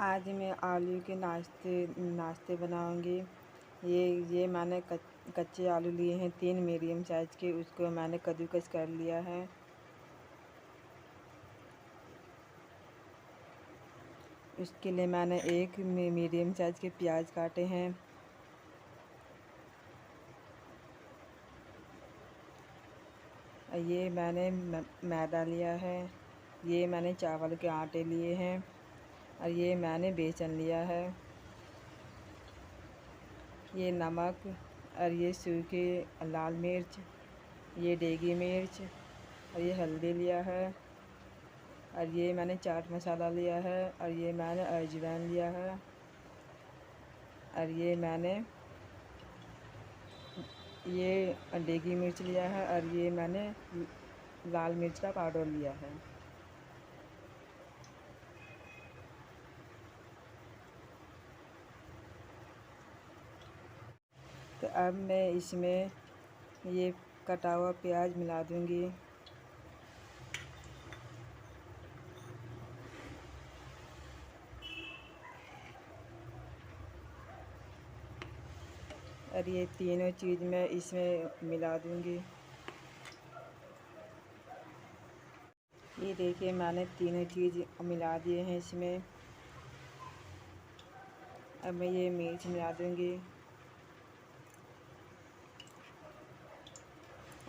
आज मैं आलू के नाश्ते बनाऊंगी। ये मैंने कच्चे आलू लिए हैं 3 मीडियम साइज़ के, उसको मैंने कद्दूकस कर लिया है। उसके लिए मैंने एक मीडियम साइज़ के प्याज काटे हैं। ये मैंने मैदा लिया है। ये मैंने चावल के आटे लिए हैं और ये मैंने बेसन लिया है। ये नमक और ये सूखी लाल मिर्च, ये देगी मिर्च और ये हल्दी लिया है और ये मैंने चाट मसाला लिया है और ये मैंने अजवाइन लिया है और ये मैंने ये देगी मिर्च लिया है और ये मैंने लाल मिर्च का पाउडर लिया है। तो अब मैं इसमें ये कटा हुआ प्याज मिला दूंगी। और ये तीनों चीज़ मैं इसमें मिला दूंगी। ये देखिए मैंने तीनों चीज़ मिला दिए हैं इसमें। अब मैं ये मिर्च मिला दूंगी।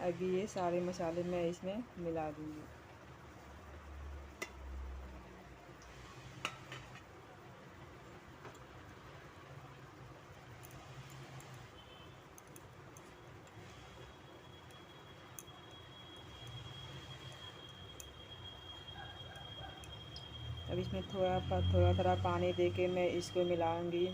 अभी ये सारे मसाले मैं इसमें मिला दूंगी। अब इसमें थोड़ा थोड़ा पानी देके मैं इसको मिलाऊंगी।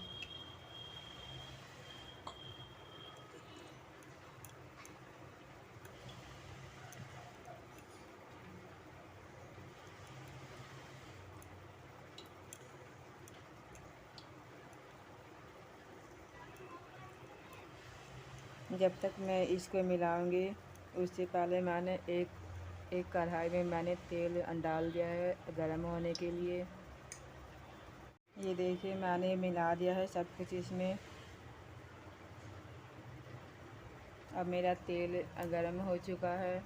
जब तक मैं इसको मिलाऊंगी उससे पहले मैंने एक कढ़ाई में मैंने तेल डाल दिया है गरम होने के लिए। ये देखिए मैंने मिला दिया है सब कुछ इसमें। अब मेरा तेल गरम हो चुका है।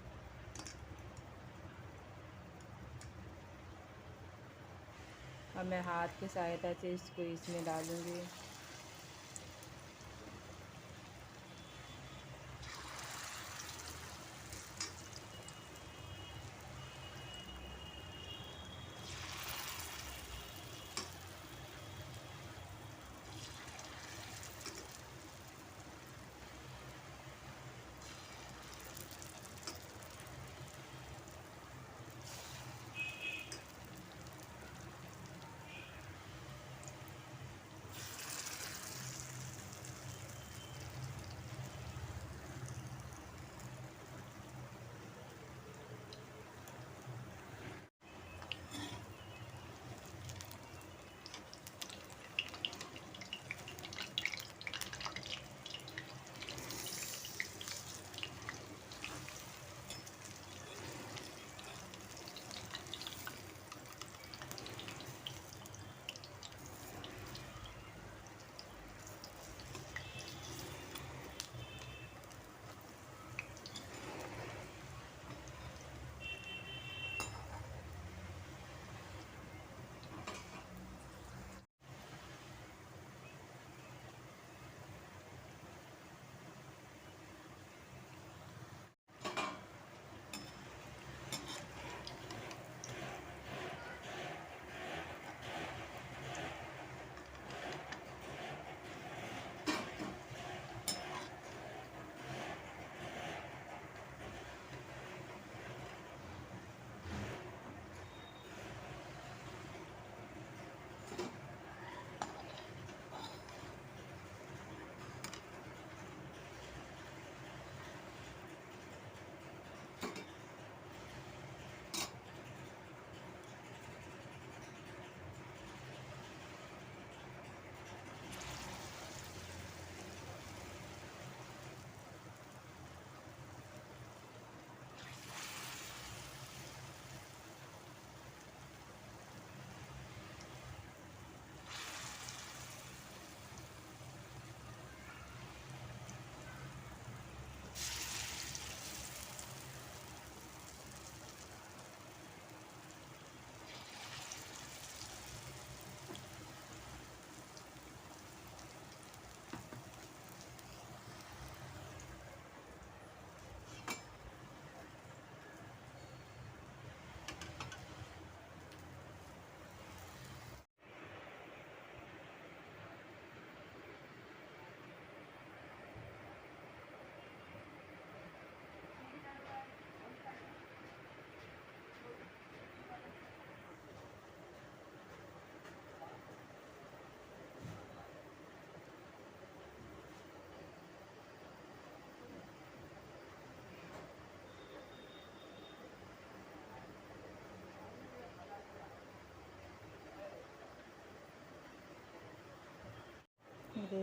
अब मैं हाथ की सहायता से इसको इसमें डालूंगी।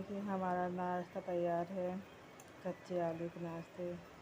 देखिए हमारा नाश्ता तैयार है, कच्चे आलू के नाश्ते।